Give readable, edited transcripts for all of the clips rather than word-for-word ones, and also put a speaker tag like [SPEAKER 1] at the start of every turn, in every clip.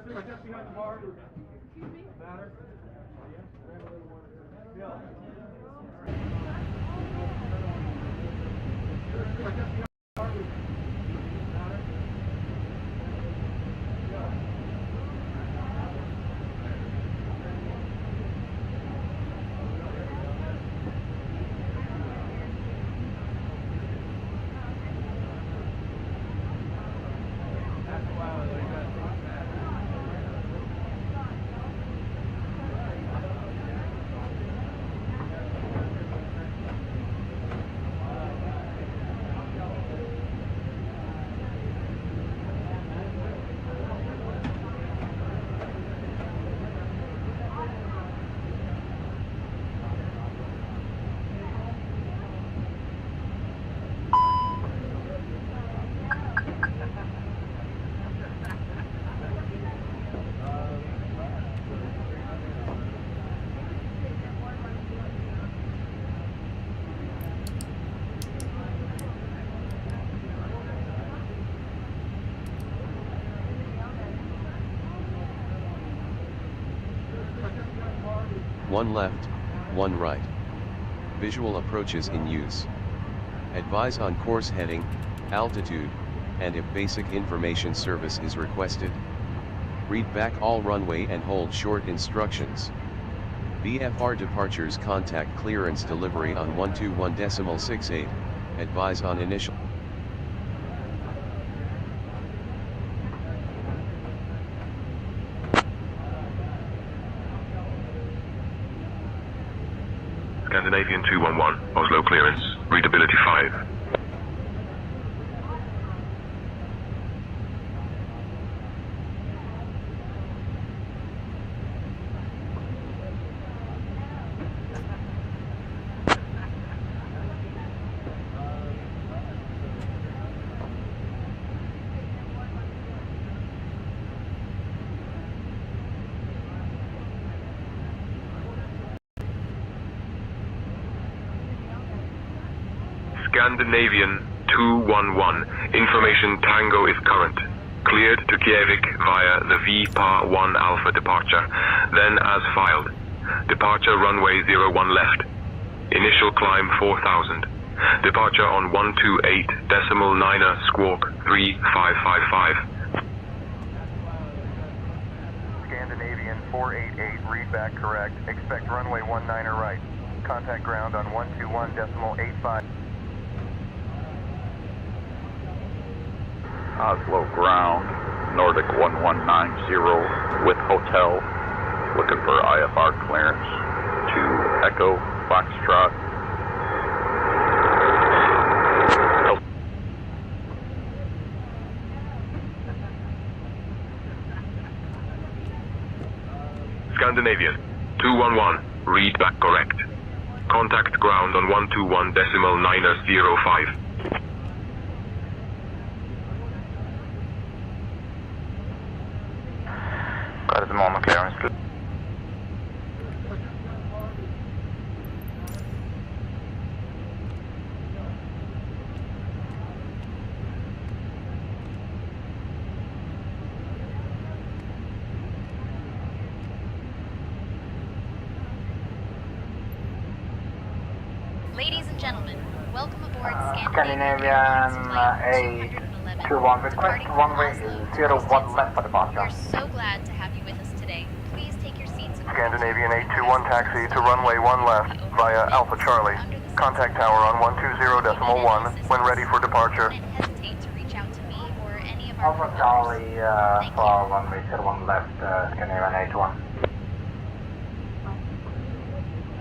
[SPEAKER 1] Just behind the bar. Matter. Yeah.
[SPEAKER 2] One left, one right. Visual approaches in use. Advise on course heading, altitude, and if basic information service is requested. Read back all runway and hold short instructions. VFR departures contact clearance delivery on 121.68. Advise on initial.
[SPEAKER 3] Scandinavian 211, Oslo clearance, readability 5. Scandinavian 211, information Tango is current. Cleared to Kjevik via the VPAR 1 Alpha departure, then as filed. Departure runway 01 left. Initial climb 4000. Departure on 128.9er squawk 3555.
[SPEAKER 4] Scandinavian 488, read back correct. Expect runway 19er right. Contact ground on 121.85.
[SPEAKER 5] Oslo ground, Nordic 1190 with hotel, looking for IFR clearance to Echo Foxtrot.
[SPEAKER 3] Scandinavian 211, read back correct. Contact ground on 121.905.
[SPEAKER 4] Got the moment clearance.
[SPEAKER 6] Ladies and gentlemen, welcome aboard
[SPEAKER 7] Scandinavian 821 request runway 01 left for departure.
[SPEAKER 6] We're so glad to have you with us today. Please take your seats.
[SPEAKER 4] Scandinavian 821 taxi to runway 1 left via Alpha Charlie. Contact tower on 120.1 when ready for departure.
[SPEAKER 6] Don't hesitate to reach out to me or any of our
[SPEAKER 7] Alpha Charlie for runway 01 left, Scandinavian 821.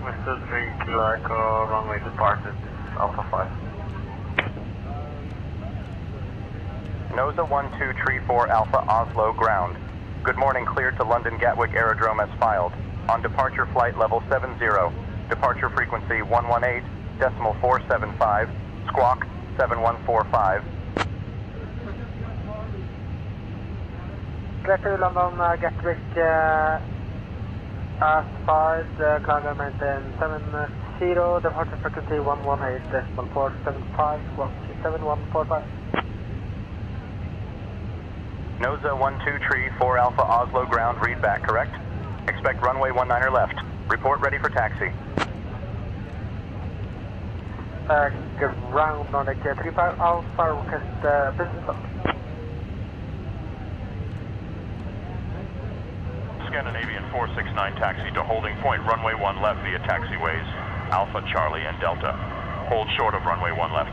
[SPEAKER 4] Mr. 3 Kilo Echo, runway departed, Alpha 5. NOSA 1234 Alpha Oslo ground. Good morning, cleared to London Gatwick Aerodrome as filed. On departure flight level 70. Departure frequency 118.475, squawk 7145.
[SPEAKER 7] Clear to London Gatwick as filed, cargo maintain 70, departure frequency 118.475, squawk 7145.
[SPEAKER 4] NOSA 1234 Alpha Oslo ground, read back, correct? Expect runway 19er left. Report ready for taxi.
[SPEAKER 7] Ground Nordic 35 Alpha, request business up.
[SPEAKER 8] Scandinavian 469 taxi to holding point runway 1 left via taxiways Alpha, Charlie, and Delta. Hold short of runway 1 left.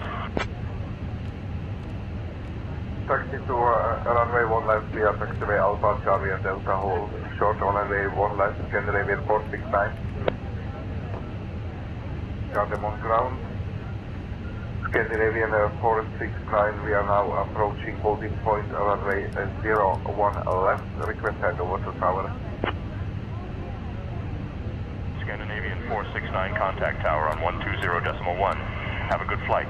[SPEAKER 9] Taxi to runway 1 left via taxiway Alpha, Charlie, and Delta. Hold short on runway 1 left, Scandinavian 469. Got them on ground. Scandinavian 469, we are now approaching holding point runway 01 left. Request handover to tower.
[SPEAKER 8] Scandinavian 469 contact tower on 120.1. Have a good flight.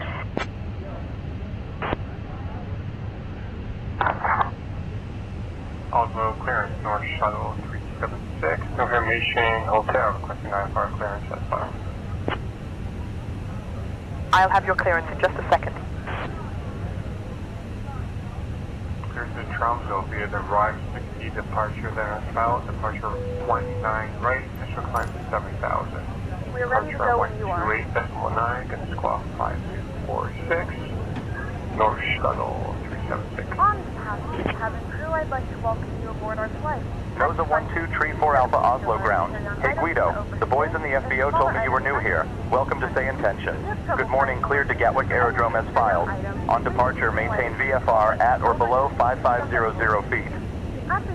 [SPEAKER 10] Oslo clearance, North Shuttle 376. Confirmation, hotel, requesting IFR clearance at file.
[SPEAKER 11] I'll have your clearance in just a second.
[SPEAKER 10] Clear to Tromsø via the right 60 departure there as well. Departure 19 right, initial climb to 7,000.
[SPEAKER 11] We're ready to go when you are.
[SPEAKER 10] 28.9, gonna squawk 5246. North Shuttle 376.
[SPEAKER 11] On behalf of the cabin crew, I'd like to welcome you aboard our flight.
[SPEAKER 4] NOSA 1234 Alpha Oslo ground. Hey Guido, the boys in the FBO told me you were new here. Welcome to stay in tension. Good morning, cleared to Gatwick Aerodrome as filed. On departure, maintain VFR at or below 5500 feet.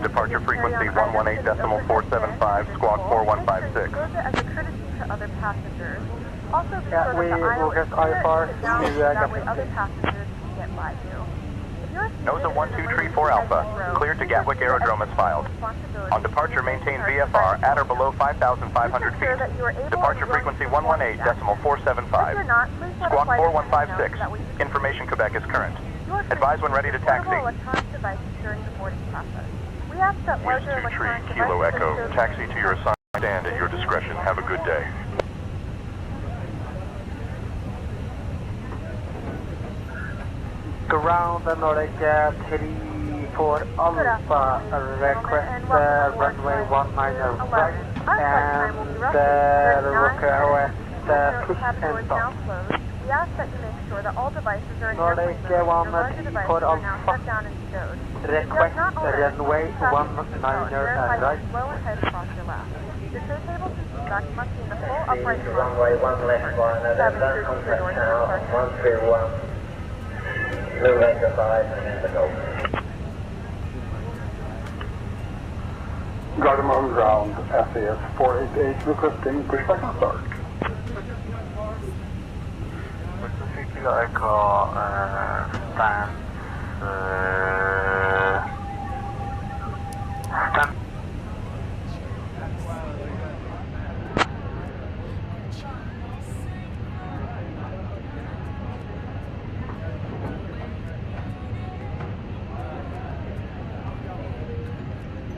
[SPEAKER 4] Departure frequency 118.475, squawk 4156.
[SPEAKER 11] As a courtesy to other passengers. Also, be
[SPEAKER 7] Yeah,
[SPEAKER 11] sure
[SPEAKER 7] we
[SPEAKER 11] that the aisle
[SPEAKER 7] will get
[SPEAKER 11] is clear
[SPEAKER 7] IFR
[SPEAKER 11] and down,
[SPEAKER 7] to
[SPEAKER 11] that way other passengers can get by you.
[SPEAKER 4] NOSA 1234 Alpha, cleared to Gatwick Aerodrome as filed. On departure, maintain VFR at or below 5,500 feet. Departure frequency 118.475. Squawk 4156. Information Quebec is current. Advise when ready to taxi.
[SPEAKER 8] Wiz 23 Kilo Echo, taxi to your assigned stand at your discretion. Have a good day.
[SPEAKER 7] Ground Nordic 34 Alpha, request runway 19 right, and request push and stop.
[SPEAKER 11] We ask that you make sure that all devices are in
[SPEAKER 7] Nordic
[SPEAKER 11] airplane mode. Your larger
[SPEAKER 7] 134
[SPEAKER 11] devices are now
[SPEAKER 7] Alpha,
[SPEAKER 11] shut down and stowed.
[SPEAKER 7] request runway 19 right.
[SPEAKER 11] Slow and head across your lap. Your tray tables and seatback must be in the full upright position.
[SPEAKER 12] Runway 1 left, 111, contact tower, 131. Blue Anchor 5 and Indigo.
[SPEAKER 9] Got them on ground, SAS 488, requesting pushback and start.
[SPEAKER 10] Kilo Echo, stand.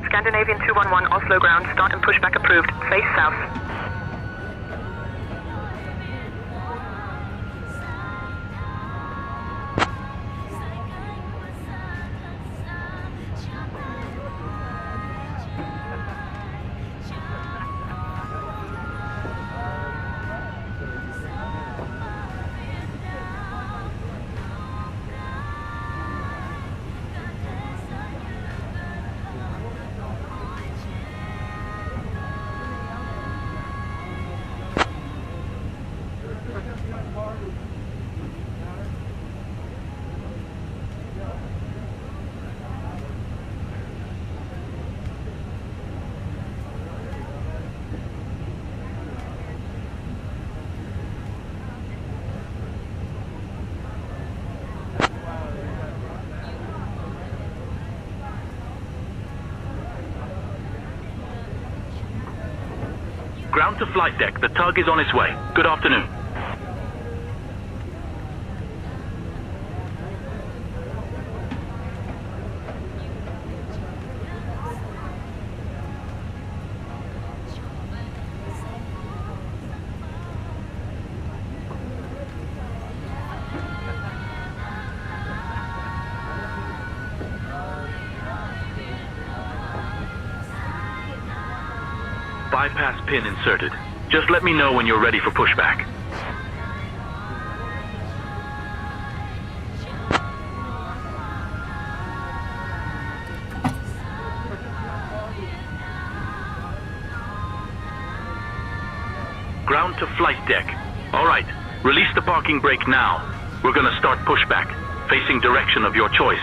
[SPEAKER 11] Scandinavian 211 Oslo ground, start and pushback approved. Face south.
[SPEAKER 13] Ground to flight deck. The tug is on its way. Good afternoon. Bypass pin inserted. Just let me know when you're ready for pushback. Ground to flight deck. Alright, release the parking brake now. We're gonna start pushback, facing direction of your choice.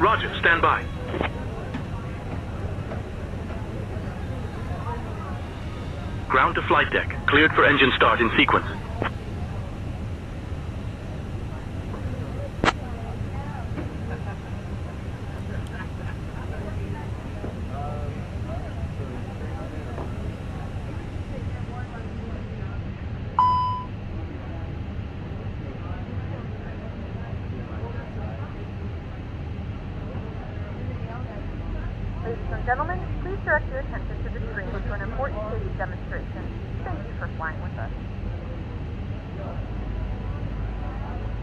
[SPEAKER 13] Roger, stand by. Ground to flight deck. Cleared for engine start in sequence.
[SPEAKER 14] Ladies and gentlemen, please direct your attention to the screen for an important safety demonstration. Thank you for flying with us.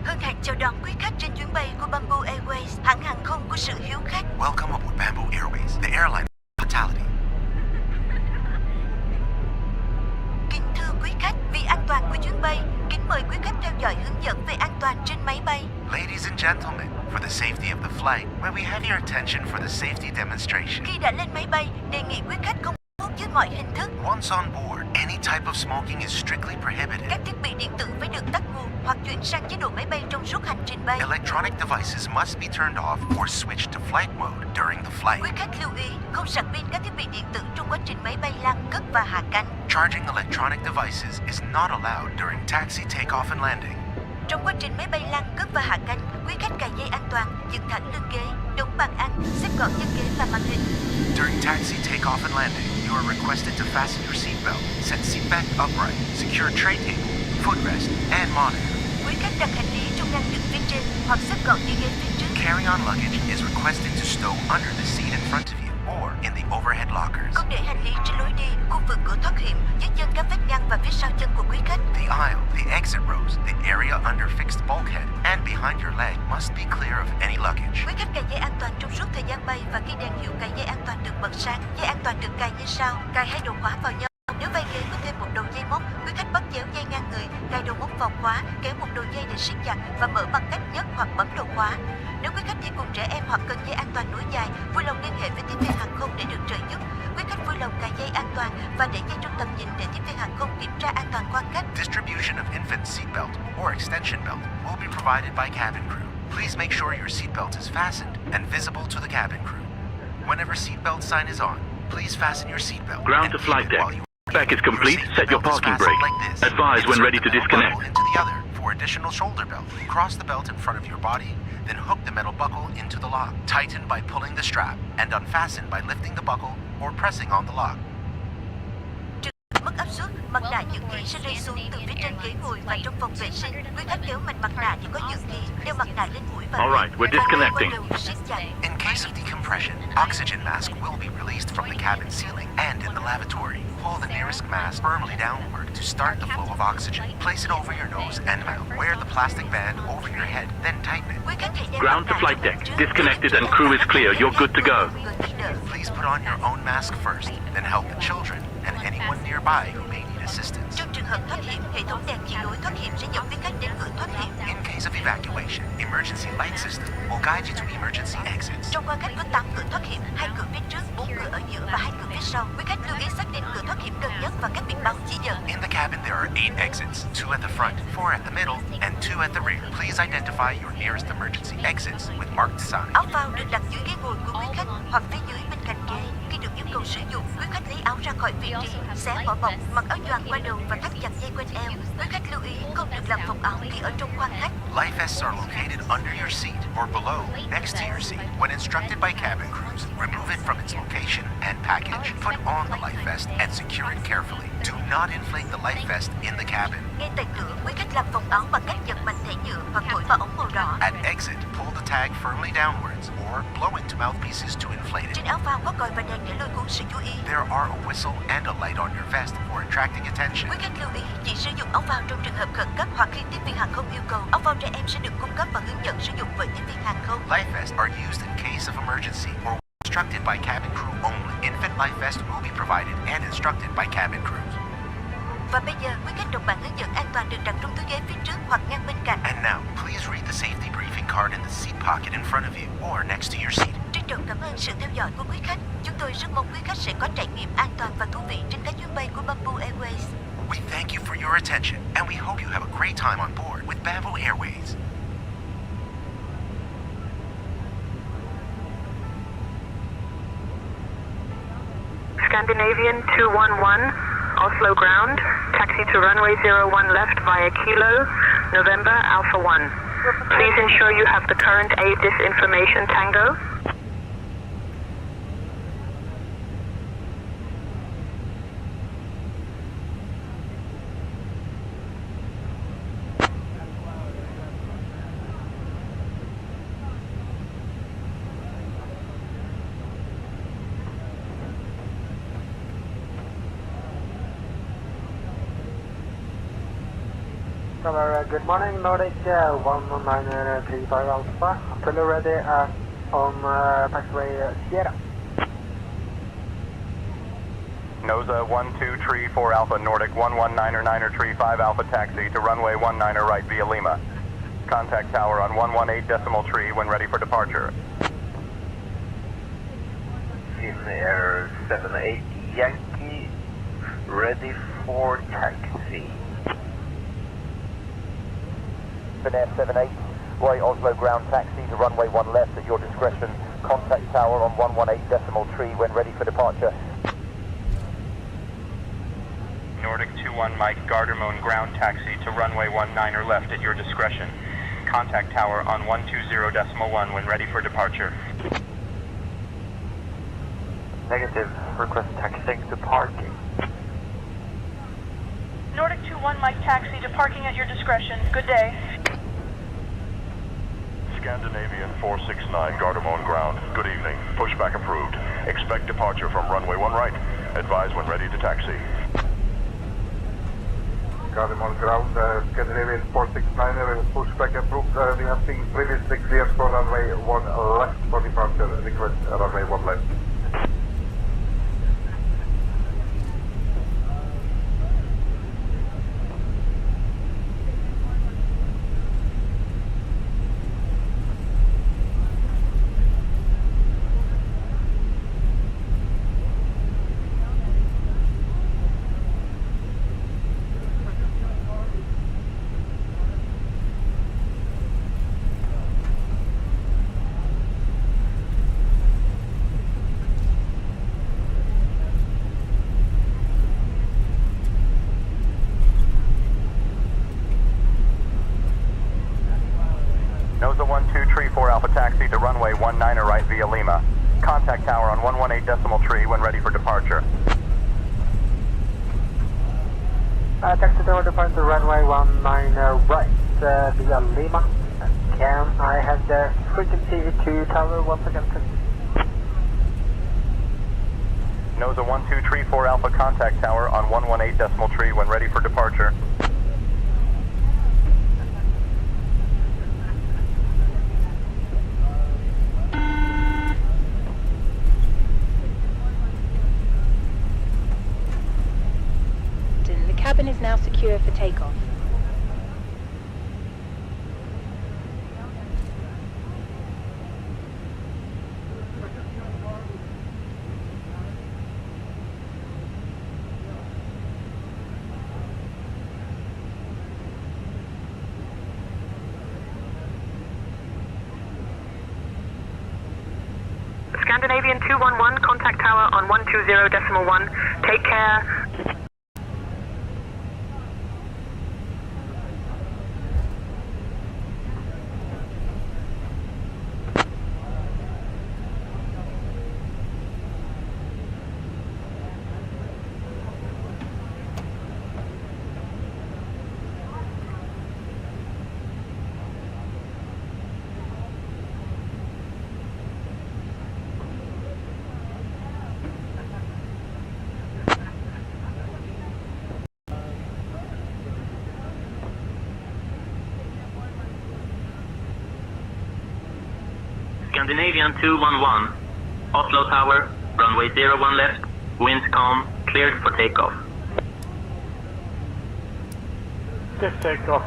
[SPEAKER 15] Hân hạnh chào đón quý khách trên chuyến bay của Bamboo Airways, hãng hàng không của sự hiếu khách.
[SPEAKER 16] Welcome aboard Bamboo Airways, the airline of hospitality.
[SPEAKER 15] Kính thưa quý khách, vì an toàn của chuyến bay, kính mời quý khách theo dõi hướng dẫn về an toàn trên máy bay.
[SPEAKER 16] Ladies and gentlemen, for the safety of the flight, may we have your attention for the safety demonstration?
[SPEAKER 15] Khi đã lên máy bay, đề nghị quý khách không hút dưới mọi hình thức.
[SPEAKER 16] Once on board, any type of smoking is strictly prohibited.
[SPEAKER 15] Các thiết bị điện tử phải được tắt nguồn hoặc chuyển sang chế độ máy bay trong suốt hành trình bay.
[SPEAKER 16] Electronic devices must be turned off or switched to flight mode during the flight.
[SPEAKER 15] Quý khách lưu ý không sạc pin các thiết bị điện tử trong quá trình máy bay lăn cất và hạ cánh.
[SPEAKER 16] Charging electronic devices is not allowed during taxi, takeoff and landing.
[SPEAKER 15] Trong quá trình máy bay lăn cất và hạ cánh, quý khách cài dây an toàn, dựng thẳng lưng ghế, đóng bàn ăn, xếp gọn chân ghế và màn hình.
[SPEAKER 16] During taxi, takeoff and landing, you are requested to fasten your seatbelt, set seat back upright, secure tray table, footrest, and monitor.
[SPEAKER 15] Quý khách đặt hành lý trong ngăn đựng phía trên hoặc xếp gọn dưới ghế phía trước.
[SPEAKER 16] Carry-on luggage is requested to stow under the seat in front of you or in the overhead lockers.
[SPEAKER 15] Không để hành lý trên lối đi, khu vực cửa thoát hiểm, dưới chân các vết ngăn và phía sau chân của quý khách.
[SPEAKER 16] The aisle, the exit rows, the area under fixed bulkhead, and behind your leg must be clear of any luggage.
[SPEAKER 15] Quý khách cài dây an toàn trong suốt thời gian bay và khi đèn hiệu cài dây an toàn được bật sáng, dây an toàn được cài như sau: cài hai đầu khóa vào nhau. Nếu vai ghế có thêm một đầu dây móc, quý khách bắt chéo dây ngang người, cài đầu móc vào khóa, kéo một đầu dây để siết chặt và mở bằng cách nhấc hoặc bấm đầu khóa. Nếu quý khách đi cùng trẻ em hoặc cần dây an toàn nối dài, vui lòng liên hệ với tiếp viên hàng không để được trợ giúp. Quý khách vui lòng cài dây an toàn và để dây trong tầm nhìn để tiếp viên hàng không kiểm tra an toàn quan khách.
[SPEAKER 16] Distribution of infant seatbelt or extension belt will be provided by cabin crew. Please make sure your seatbelt is fastened and visible to the cabin crew. Whenever seatbelt sign is on, please fasten your seatbelt.
[SPEAKER 13] Ground to flight deck. Back is complete. Set your parking brake. Advise when ready to disconnect.
[SPEAKER 16] Into the other for additional shoulder belt. Cross the belt in front of your body, then hook the metal buckle into the lock. Tighten by pulling the strap and unfasten by lifting the buckle or pressing on the lock.
[SPEAKER 15] Mất áp suất, mặt nạ dự khí sẽ rơi xuống từ phía trên ghế ngồi và trong phòng vệ sinh. Quý khách kéo mạnh mặt nạ thì có dự khí, đeo mặt nạ lên mũi và
[SPEAKER 13] Alright, we're disconnecting.
[SPEAKER 16] In case of decompression, oxygen mask will be released from the cabin ceiling and in the lavatory. Pull the nearest mask firmly downward to start the flow of oxygen. Place it over your nose and mouth. Wear the plastic band over your head, then tighten it.
[SPEAKER 13] Ground to flight deck. Disconnected and crew is clear. You're good to go.
[SPEAKER 16] Please put on your own mask first, then help the children and anyone nearby who may need assistance.
[SPEAKER 15] Trong trường hợp thoát hiểm, hệ thống đèn chỉ lối thoát hiểm sẽ dẫn quý khách đến cửa thoát hiểm.
[SPEAKER 16] In case of evacuation, emergency light system will guide you to emergency exits.
[SPEAKER 15] Trong khoang khách có 8 cửa thoát hiểm, 2 cửa phía trước, 4 cửa ở giữa và 2 cửa phía sau. Quý khách lưu ý xác định cửa thoát hiểm gần nhất và các biển báo chỉ dẫn.
[SPEAKER 16] In the cabin there are 8 exits, 2 at the front, 4 at the middle, and 2 at the rear. Please identify your nearest emergency exits with marked signs.
[SPEAKER 15] Áo phao được đặt dưới ghế ngồi của quý khách hoặc phía dưới bên cạnh ghế. Khi được yêu cầu sử dụng, quý khách lấy áo ra khỏi vị trí, xé vỏ bọc, mặc áo choàng qua đầu và thắt chặt dây quanh eo. Quý khách lưu ý không được làm phồng áo khi ở trong khoang khách.
[SPEAKER 16] Life vests are located under your seat or below, next to your seat. When instructed by cabin crews, remove it from its location and package. Put on the life vest and secure it carefully. Do not inflate the life vest in the cabin.
[SPEAKER 15] Ngay tại cửa, quý khách làm phồng áo bằng cách giật mạnh thẻ nhựa hoặc thổi vào ống màu đỏ.
[SPEAKER 16] At exit, pull the tag firmly downwards or mouthpieces to inflate it.
[SPEAKER 15] Trên áo phao có còi và đèn để lôi cuốn sự chú ý.
[SPEAKER 16] There are a whistle and a light on your vest for attracting attention.
[SPEAKER 15] Quý khách lưu ý, chỉ sử dụng áo phao trong trường hợp khẩn cấp hoặc khi tiếp viên hàng không yêu cầu. Áo phao trẻ em sẽ được cung cấp và hướng dẫn sử dụng bởi tiếp viên hàng không.
[SPEAKER 16] Life vests are used in case of emergency or instructed by cabin crew only. Infant life vest will be provided and instructed by cabin crews.
[SPEAKER 15] Và bây giờ, quý khách đọc bản hướng dẫn an toàn được đặt trong túi ghế phía trước hoặc ngang bên cạnh.
[SPEAKER 16] And now, please read the safety briefing card in the seat pocket in front of you or next to your seat.
[SPEAKER 15] Trân trọng cảm ơn sự theo dõi của quý khách. Chúng tôi rất mong quý khách sẽ có trải nghiệm an toàn và thú vị trên các chuyến bay của Bamboo Airways.
[SPEAKER 16] We thank you for your attention and we hope you have a great time on board with Bamboo Airways.
[SPEAKER 11] Scandinavian 211, Oslo ground, taxi to runway 01 left via Kilo, November Alpha 1. Please ensure you have the current aid disinformation Tango.
[SPEAKER 7] Good morning, Nordic 11935 Alpha, fully ready on taxiway Sierra.
[SPEAKER 4] NOSA 1234 Alpha Nordic 119er9er35 Alpha taxi to runway 19er right via Lima. Contact tower on 118.3 when ready for departure.
[SPEAKER 12] In Air 78 Yankee, ready for taxi.
[SPEAKER 4] Finnair 78, right Oslo ground taxi to runway 1 left at your discretion. Contact tower on 118.3 when ready for departure.
[SPEAKER 8] Nordic 21 Mike Gardermoen ground taxi to runway 19er left at your discretion. Contact tower on 120.1 when ready for departure.
[SPEAKER 10] Negative. Request taxiing to parking.
[SPEAKER 14] Nordic 21 Mike taxi to parking at your discretion. Good day.
[SPEAKER 8] Scandinavian 469 Gardermoen ground. Good evening. Pushback approved. Expect departure from runway 1 right. Advise when ready to taxi.
[SPEAKER 9] Gardermoen ground, Scandinavian 469, pushback approved. We have seen previously cleared for runway 1 left for departure. Request runway 1 left.
[SPEAKER 4] NOSA 1234 Alpha taxi to runway 19er right via Lima. Contact tower on 118.3 when ready for departure.
[SPEAKER 7] Taxi tower departing to runway 19 right via Lima. Can I have the frequency to tower once again, please?
[SPEAKER 4] NOSA 1234 Alpha contact tower on 118.3 when ready for departure.
[SPEAKER 17] The cabin is now secure for takeoff.
[SPEAKER 11] Scandinavian 211, contact tower on 120.1. Take care.
[SPEAKER 13] Scandinavian 211, Oslo Tower, runway 01 left, winds calm, cleared for takeoff.
[SPEAKER 7] Just takeoff.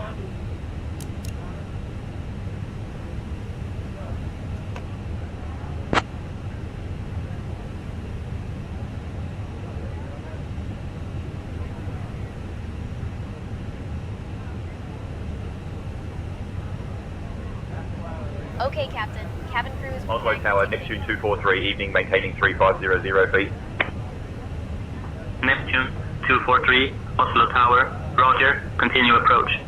[SPEAKER 6] Okay, Captain. Cabin crew is
[SPEAKER 5] Oslo
[SPEAKER 6] preparing
[SPEAKER 5] Tower,
[SPEAKER 6] for
[SPEAKER 5] Neptune 243, evening, maintaining 3500 feet.
[SPEAKER 13] Neptune 243, Oslo Tower, roger, continue approach.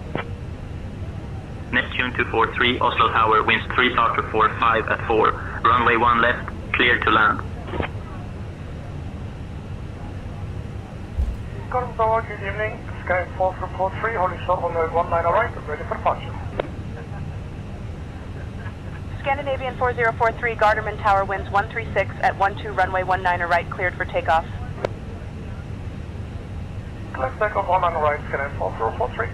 [SPEAKER 13] Neptune 243, Oslo Tower, winds 3 starter 45 at 4, runway 1 left, cleared to land.
[SPEAKER 7] Gordon Tower, good evening. Sky 4343, holding short on the 19 right, ready for departure.
[SPEAKER 14] Scandinavian 4043, Garderman Tower, winds 136 at 12, runway 19 right, cleared for takeoff.
[SPEAKER 7] Let's take off 19 right, Scandinavian 4043.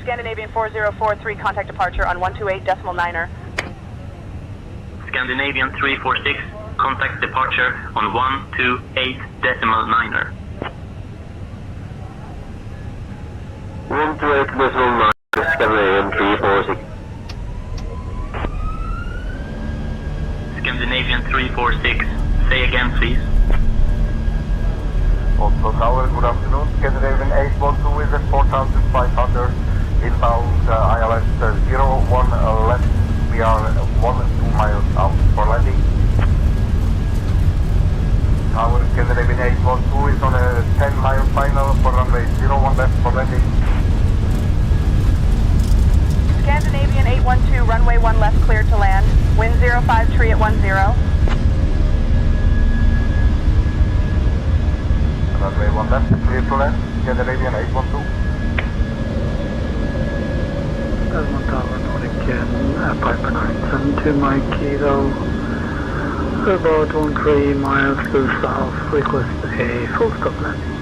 [SPEAKER 14] Scandinavian 4043, contact departure on 128.9er.
[SPEAKER 13] Scandinavian 346, contact departure on 128.9er.
[SPEAKER 18] 128.9, Scandinavian 346.
[SPEAKER 13] Scandinavian 346, say again please.
[SPEAKER 9] Oslo Tower, good afternoon. Scandinavian 812 is at 4,500. Inbound ILS 01 left. We are 1-2 miles out for landing. Tower Scandinavian 812 is on a 10-mile final for runway 01 left for landing.
[SPEAKER 14] Scandinavian 812, runway 1 left, cleared to land. Wind 05 tree at 10.
[SPEAKER 9] Runway 1 left, clear to land. Scandinavian 812.
[SPEAKER 7] Desmond Tower, Nordic Piper 972, Mike Kilo. About 13 miles to south, request a full stop landing.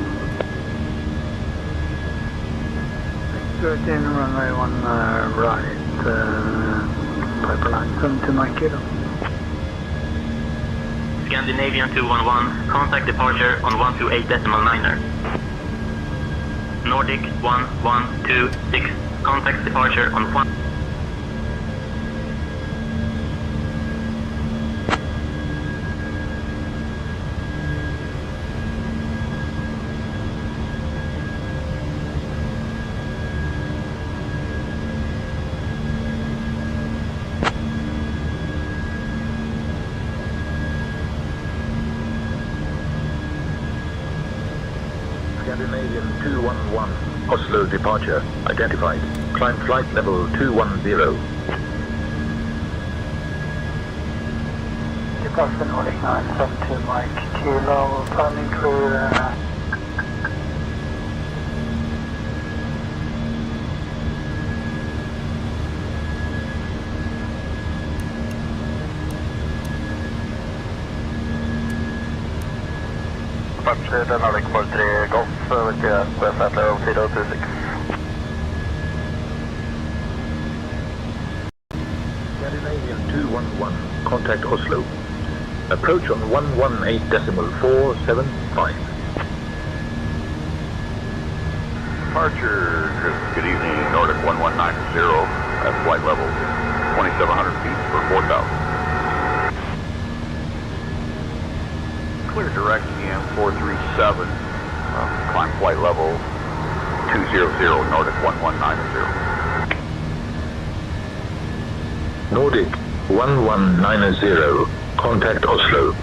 [SPEAKER 7] 13, runway 1 right, Piper 972, Mike Kilo.
[SPEAKER 13] Scandinavian 211, contact departure on 128.9er. Nordic 1126, contact departure on 1.
[SPEAKER 5] Scandinavian 211, Oslo departure, identified. Climb flight level 210.
[SPEAKER 7] Departure Nordic 972, Mike Kilo, planning crew.
[SPEAKER 9] Departure Nordic 43 Golf with the West Atlantic 026.
[SPEAKER 5] Scandinavian 211, contact Oslo. Approach on 118.475.
[SPEAKER 10] Departure, good evening, Nordic 1190 at flight level 2,700 feet for 4,000. Clear direct EM 437, climb flight level 200, Nordic 1190.
[SPEAKER 5] Nordic 1190, contact Oslo.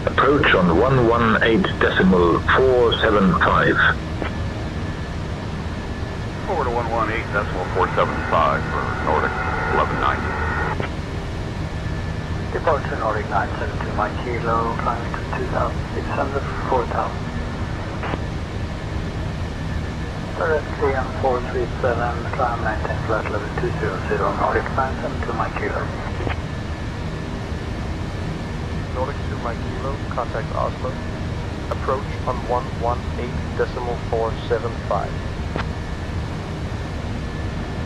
[SPEAKER 5] Approach on 118.475.
[SPEAKER 10] Forward to 118.475 for Nordic 1190.
[SPEAKER 7] Departure Nordic 972, Mike Kilo, climbing to 2,600, 4,000. Directly on 437, climb maintain flight level 200, Nordic 972, Mike Kilo.
[SPEAKER 19] Nordic 2 Mike Kilo, contact Oslo. Approach on 118.475.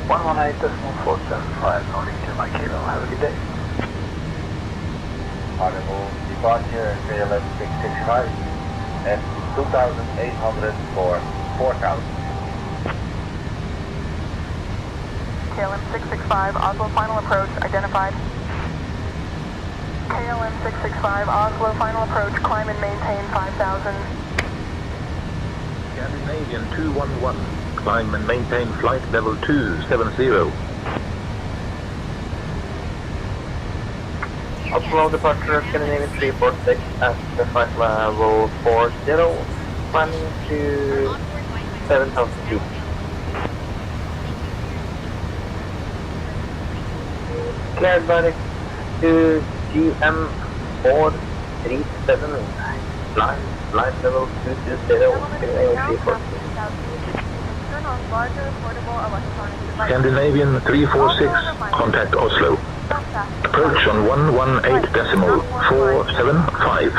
[SPEAKER 7] 118.475 Nordic to my kilo. Have a good day.
[SPEAKER 9] Arrival departure KLM 665 at 2,800 for 4,000.
[SPEAKER 11] KLM 665, Oslo final approach identified. KLM 665, Oslo final approach, climb and maintain 5,000.
[SPEAKER 5] Scandinavian 211, climb and maintain flight level 270.
[SPEAKER 7] Oslo departure Scandinavian 346 at the flight level 40, climbing to 7,000 feet. Cleared direct to GM 437, flight level 220, Scandinavian 346.
[SPEAKER 14] Turn on larger portable electronic devices.
[SPEAKER 5] Scandinavian 346, contact Oslo. Approach on 118.475.
[SPEAKER 14] This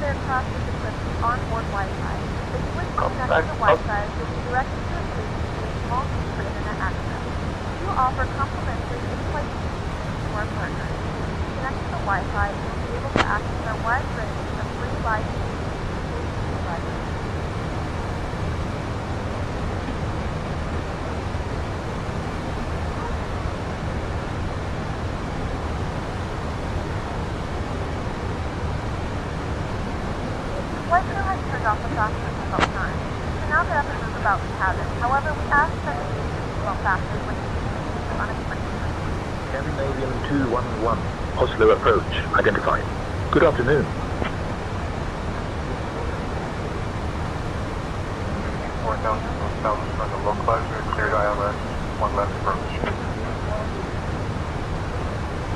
[SPEAKER 14] aircraft is equipped with onboard Wi-Fi. If you wish to connect to the Wi-Fi, you'll be directed to a station with small speed for internet access. We will offer complimentary in-flight speed to our partners. Connect to the Wi-Fi, and you'll be able to access our wide range of free live streaming station devices. Flight crew has turned off the fasteners several times. You can now get up and move about the cabin. However, we ask that you use seatbelt fasteners when you use unexpected.
[SPEAKER 5] Scandinavian 211, Oslo approach identified. Good afternoon.
[SPEAKER 10] 4,000 from the localizer, cleared ILS, 1 left approach.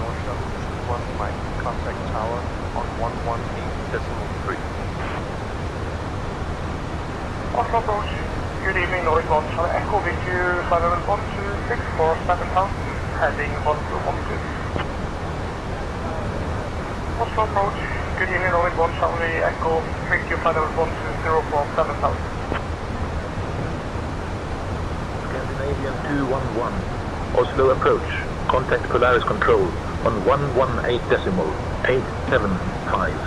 [SPEAKER 10] Northbound 1 Mike, contact tower on 118.3.
[SPEAKER 9] Oslo approach. Good evening, Nordic One Charlie Echo with you, flight level 126 for 7,000, heading 112. Oslo approach. Good evening, Nordic One Charlie Echo with you, flight level 120 for 7,000.
[SPEAKER 5] Scandinavian 211, Oslo approach. Contact Polaris Control on 118.875.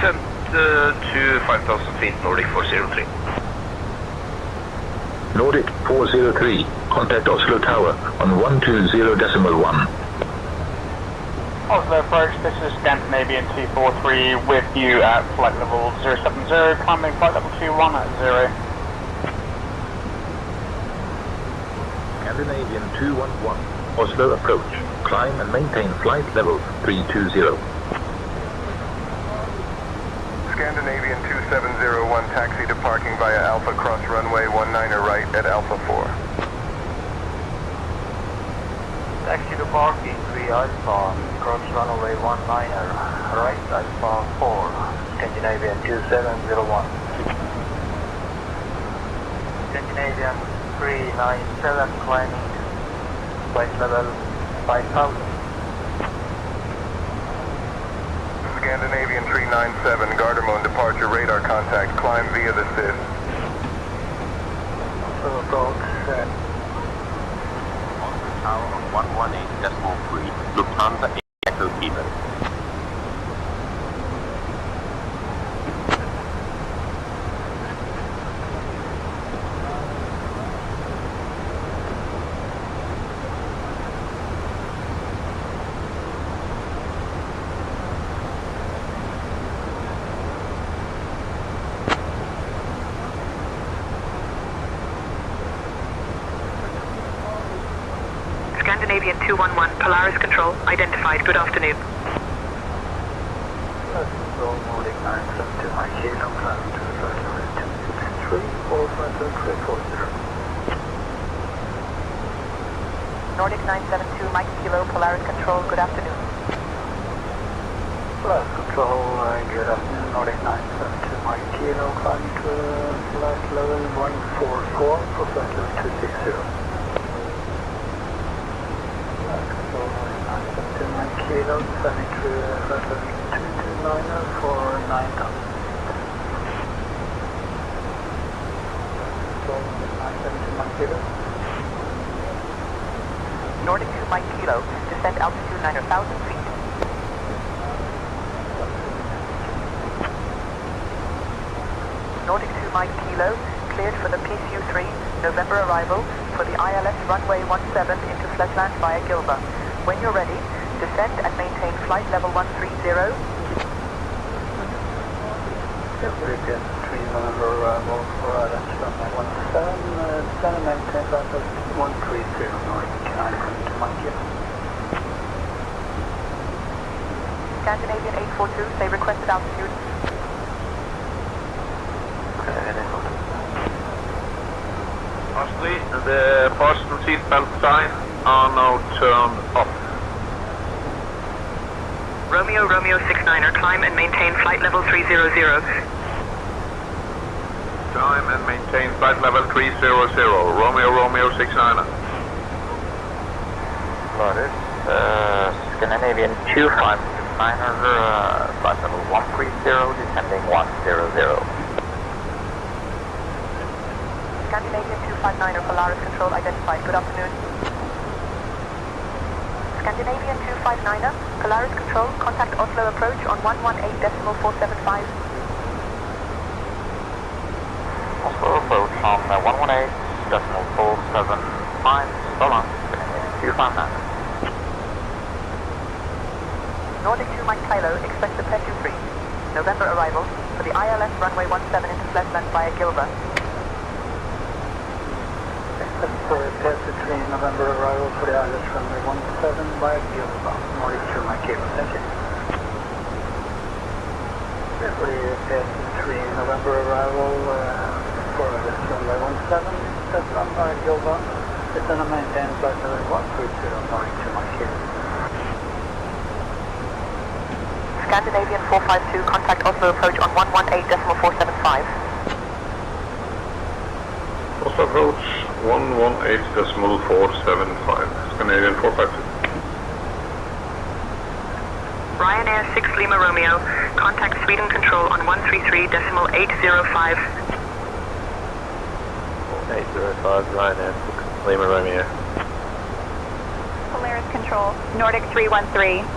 [SPEAKER 3] Sent to 5,000 feet, Nordic 403.
[SPEAKER 5] Nordic 403, contact Oslo Tower on 120.1.
[SPEAKER 7] Oslo approach, this is Scandinavian 243 with you at flight level 070, climbing flight level 210.
[SPEAKER 5] Scandinavian 211, Oslo approach. Climb and maintain flight level 320.
[SPEAKER 3] Scandinavian 2701, taxi to parking via Alpha cross runway 19er right at Alpha 4.
[SPEAKER 7] Taxi to parking via Alpha, cross runway 19er, right Alpha 4, Scandinavian 2701. Scandinavian 397 climbing, flight level 5,000.
[SPEAKER 3] Scandinavian 397, Gardermoen departure radar contact, climb via the SIS.
[SPEAKER 7] Approach set.
[SPEAKER 18] Tower on 118.3, Lufthansa Echo Kilo.
[SPEAKER 11] Scandinavian 211, Polaris Control, identified. Good afternoon.
[SPEAKER 7] Nordic 972, my kilo, climbing to flight level 263, for flight level 340.
[SPEAKER 11] Nordic 972, Mike Kilo, Polaris Control, good afternoon.
[SPEAKER 7] Polaris Control, good afternoon, Nordic 972, my kilo, climbing to flight level 144, for flight level 260. Kilo, sending to flight level 229 for 9,000. 172 Mike Kilo.
[SPEAKER 11] Nordic 2 Mike Kilo, descend altitude 9,000 feet. Nordic 2 Mike Kilo, cleared for the PCU-3, November arrival, for the ILS runway 17 into Fledland via Gilba. When you're ready, descend and maintain flight level 130.
[SPEAKER 7] Repeat 3 November arrival for ILS runway 17, descend and maintain flight level 130, Nordic 2 Mike Kilo.
[SPEAKER 11] Scandinavian 842, say requested altitude.
[SPEAKER 20] Firstly, the fasten seatbelt sign are now turned off.
[SPEAKER 11] Romeo 69er, climb and maintain flight level 300.
[SPEAKER 20] Climb and maintain flight level 300. Romeo 69er.
[SPEAKER 5] Loaded. Scandinavian 259er, flight level 130, descending 100.
[SPEAKER 11] Scandinavian 259er, Polaris control identified. Good afternoon. Scandinavian 259er, Polaris control, contact Oslo approach on 118.475.
[SPEAKER 5] Oslo approach on 118.475. So long. Scandinavian 259er.
[SPEAKER 11] Nordic 2 Mike Kilo, expect the PSU-3. November arrival for the ILS runway 17 into Fledland via Gilba.
[SPEAKER 7] For PSU-3 November arrival for the ILS runway 17 via Gilba. Nordic 2 Mike Kilo, thank you. For the PSU-3 November arrival for ILS runway 17, Fledland via Gilba. Descend and maintain flight level 130, Nordic 2 Mike Kilo.
[SPEAKER 11] Scandinavian 452, contact Oslo approach on 118.475.
[SPEAKER 20] Oslo approach 118.475. Scandinavian 452.
[SPEAKER 11] Ryanair 6 Lima Romeo, contact Sweden control on 133.805.
[SPEAKER 19] 805, Ryanair 6 Lima Romeo.
[SPEAKER 17] Polaris control, Nordic 313.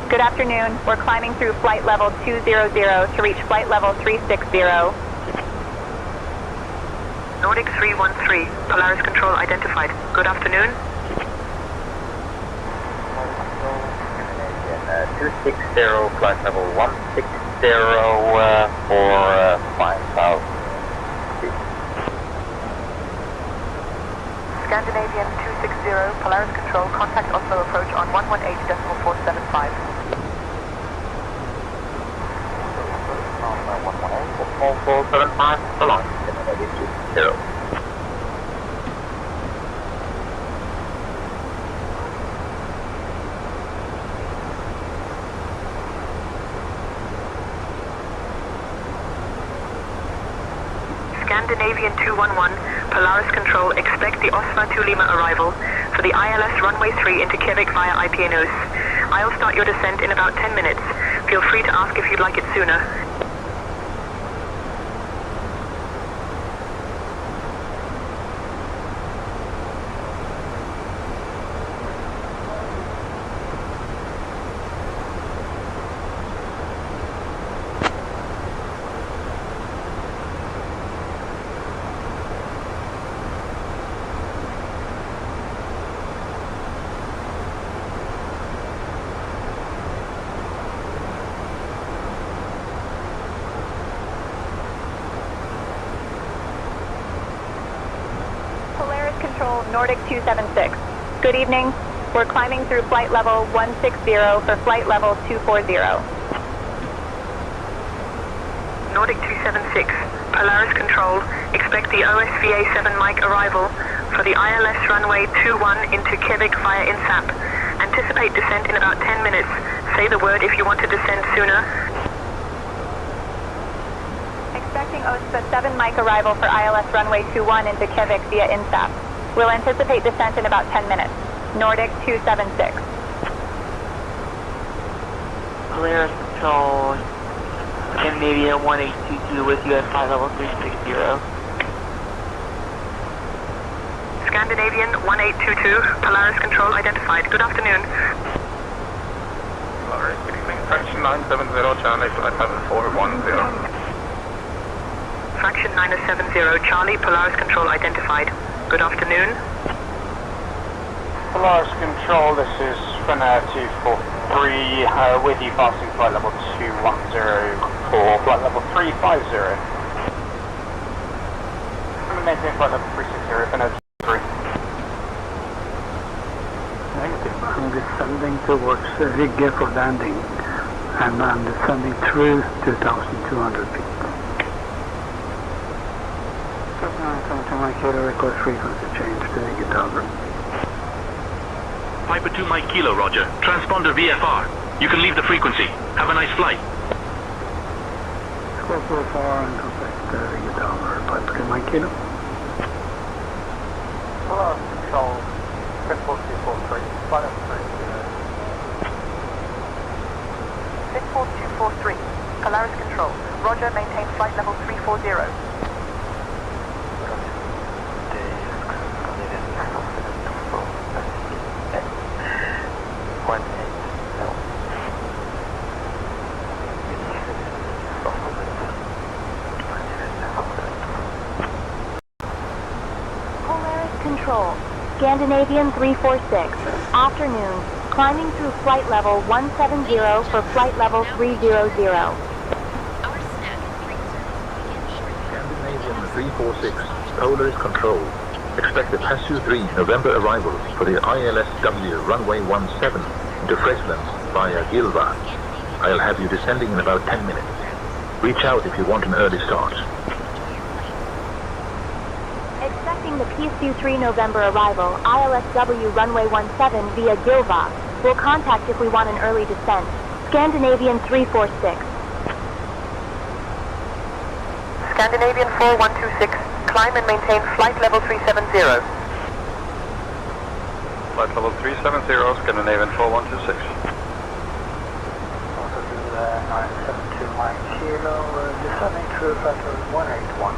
[SPEAKER 17] Good afternoon. We're climbing through flight level 200 to reach flight level 360.
[SPEAKER 11] Nordic 313, Polaris control identified. Good afternoon.
[SPEAKER 5] 260, flight level 160 for 5,000 feet.
[SPEAKER 11] Scandinavian 260, Polaris control, contact Oslo approach on 118.475.
[SPEAKER 5] On 118.475, so long. Scandinavian 260.
[SPEAKER 11] Scandinavian 211, Polaris control, expect the Oslo to Lima arrival for the ILS runway 3 into Kjevik via IPNOs. I'll start your descent in about 10 minutes. Feel free to ask if you'd like it sooner.
[SPEAKER 17] Control, Nordic 276. Good evening. We're climbing through flight level 160 for flight level 240.
[SPEAKER 11] Nordic 276, Polaris control, expect the OSVA 7 Mike arrival for the ILS runway 21 into Kjevik via INSAP. Anticipate descent in about 10 minutes. Say the word if you want to descend sooner.
[SPEAKER 17] Expecting OSVA 7 Mike arrival for ILS runway 21 into Kjevik via INSAP. We'll anticipate descent in about 10 minutes. Nordic 276.
[SPEAKER 21] Polaris control, Scandinavian 1822 with you at flight level 360.
[SPEAKER 11] Scandinavian 1822, Polaris Control identified. Good afternoon.
[SPEAKER 20] Polaris, good evening. Fraction 970, Charlie, flight level 410.
[SPEAKER 11] Fraction 970, Charlie, Polaris Control identified. Good afternoon.
[SPEAKER 1] Polaris Control, this is Finnair 243, with you passing flight level 210 for flight level 350. Maintain flight level 360, Finnair 243.
[SPEAKER 22] Negative, I'm descending towards rig gear for landing, and I'm descending through 2,200 feet. Coming to my kilo, request frequency change to the Tower.
[SPEAKER 13] Piper 2 Mike Kilo, roger. Transponder VFR. You can leave the frequency. Have a nice flight.
[SPEAKER 22] Squawk VFR and contact the Tower. Piper 2 Mike Kilo.
[SPEAKER 7] Polaris Control, 64243, flight level 360.
[SPEAKER 11] 64243, Polaris Control. Roger, maintain flight level 340.
[SPEAKER 17] Control, Scandinavian 346, afternoon, climbing through flight level 170 for flight level 300.
[SPEAKER 5] Scandinavian 346, Polaris Control. Expect a PASU 3 November arrival for the ILSW runway 17 into Friesland via Gilva. I'll have you descending in about 10 minutes. Reach out if you want an early start.
[SPEAKER 17] Expecting the PSU 3 November arrival, ILSW runway 17 via Gilva. We'll contact if we want an early descent. Scandinavian 346.
[SPEAKER 11] Scandinavian 4126, climb and maintain flight level 370.
[SPEAKER 20] Flight level 370, Scandinavian 4126.
[SPEAKER 7] Also do 972 Mike Kilo, descending through flight level 181.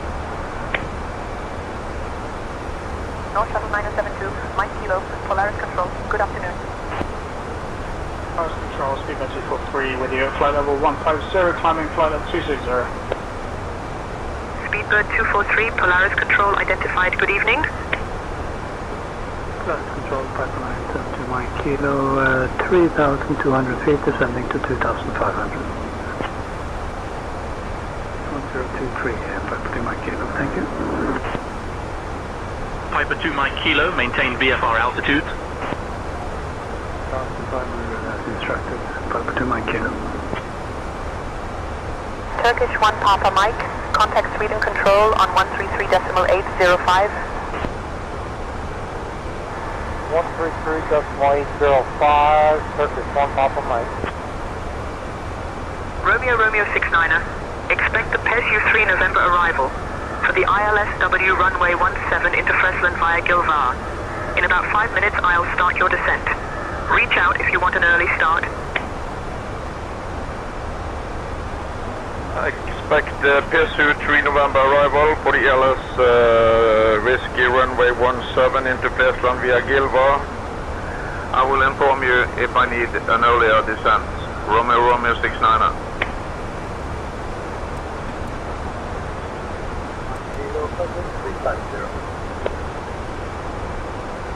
[SPEAKER 11] North Shuttle 972, Mike Kilo, Polaris Control. Good afternoon.
[SPEAKER 1] Polaris Control, Speedbird 243 with you at flight level 150, climbing flight level 260.
[SPEAKER 11] Speedbird 243, Polaris Control identified. Good evening.
[SPEAKER 22] Polaris Control, pipeline 72 Mike Kilo, 3,200 feet, descending to 2,500. 1023, Piper 2 Mike Kilo, thank you.
[SPEAKER 13] Piper 2 Mike Kilo, maintain VFR altitude.
[SPEAKER 22] 1,500 as instructed, Piper 2 Mike Kilo.
[SPEAKER 11] Turkish 1 Papa Mike, contact Sweden Control on 133.805.
[SPEAKER 7] 133.805, Turkish 1 Papa Mike.
[SPEAKER 11] Romeo 69er, expect the PSU 3 November arrival for the ILSW runway 17 into Friesland via Gilvar. In about 5 minutes, I'll start your descent. Reach out if you want an early start.
[SPEAKER 20] I expect the PSU 3 November arrival for the ILS Whiskey runway 17 into Friesland via Gilvar. I will inform you if I need an earlier descent. Romeo 69er.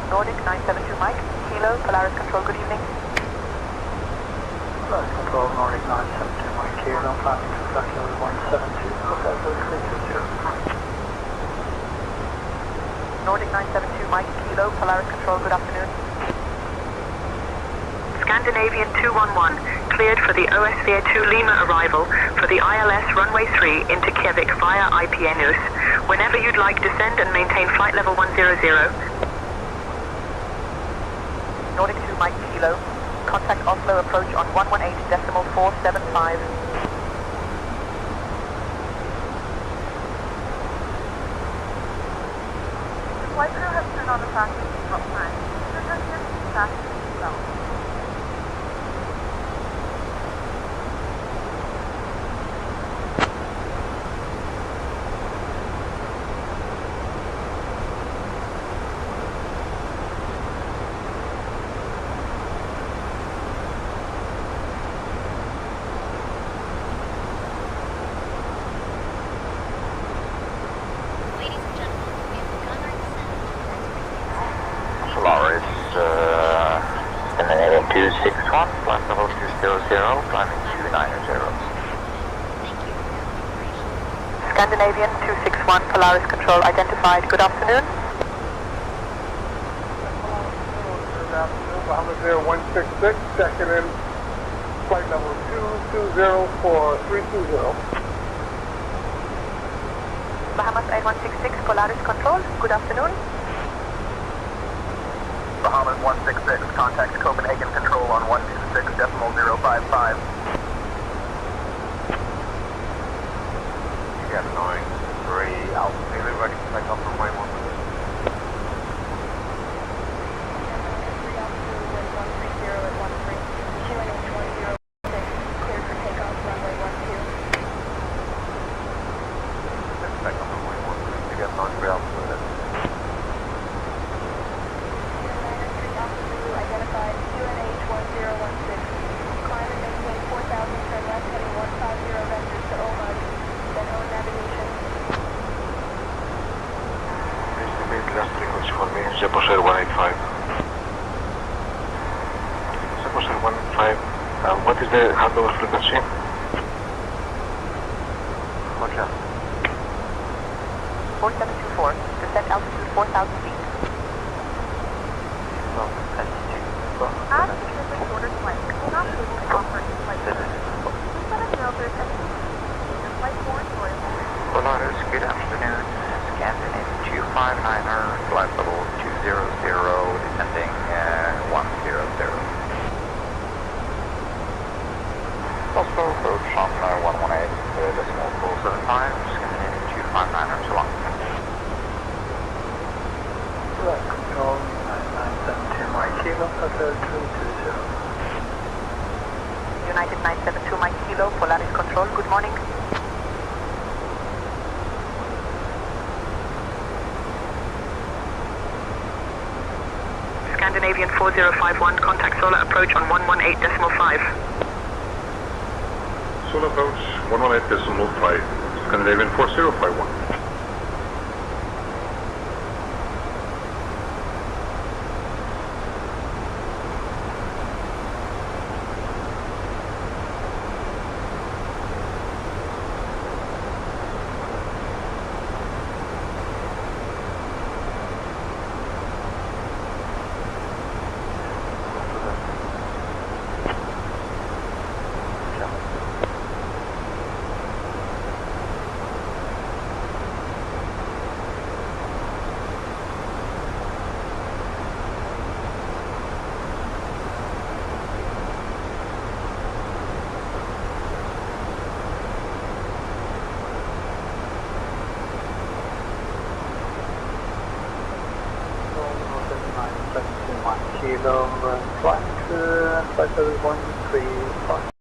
[SPEAKER 11] Nordic 972 Mike, Kilo, Polaris Control, good evening.
[SPEAKER 7] Polaris Control, Nordic 972 Mike Kilo, climbing to flight level 172, flight level 320.
[SPEAKER 11] Nordic 972 Mike, Kilo, Polaris Control, good afternoon. Scandinavian 211, cleared for the OSVA 2 Lima arrival for the ILS runway 3 into Kjevik via IPNUS. Whenever you'd like, descend and maintain flight level 100. Nordic 2 Mike Kilo, contact Oslo approach on 118.475.
[SPEAKER 14] The flight crew has turned on the fasten seatbelt sign. Passengers here, fasten seatbelt.
[SPEAKER 5] 261, flight level 200, climbing 290.
[SPEAKER 11] Scandinavian 261, Polaris Control identified. Good afternoon.
[SPEAKER 9] Good afternoon, Bahamas Air 166, checking in, flight level 220 for 320.
[SPEAKER 11] Bahamas Air 166, Polaris Control. Good afternoon.
[SPEAKER 4] Bahamas 166, contact Copenhagen Control on 126.055.
[SPEAKER 10] Yeah, 9-3 Alpha Zulu, ready to take off runway 1. Zeposher 185. Zeposher 185. What is the handover frequency? Roger.
[SPEAKER 11] 4724, descent altitude 4,000 feet.
[SPEAKER 14] As the shorter flight, we'll not be able to offer any flight service. Please let us know if there's any in flight 4 or
[SPEAKER 5] Polaris, good afternoon. Scandinavian 259er, flight level 200, descending 100. Oslo, approach on 118.475, Scandinavian 259er, so long.
[SPEAKER 22] Flight control 9972 Mike Kilo, Hotel 320.
[SPEAKER 11] United 972 Mike Kilo, Polaris Control. Good morning. Scandinavian 4051, contact solar approach on 118.5.
[SPEAKER 20] Solar approach 118.5, Scandinavian 4051.
[SPEAKER 22] Kilo, flight 135.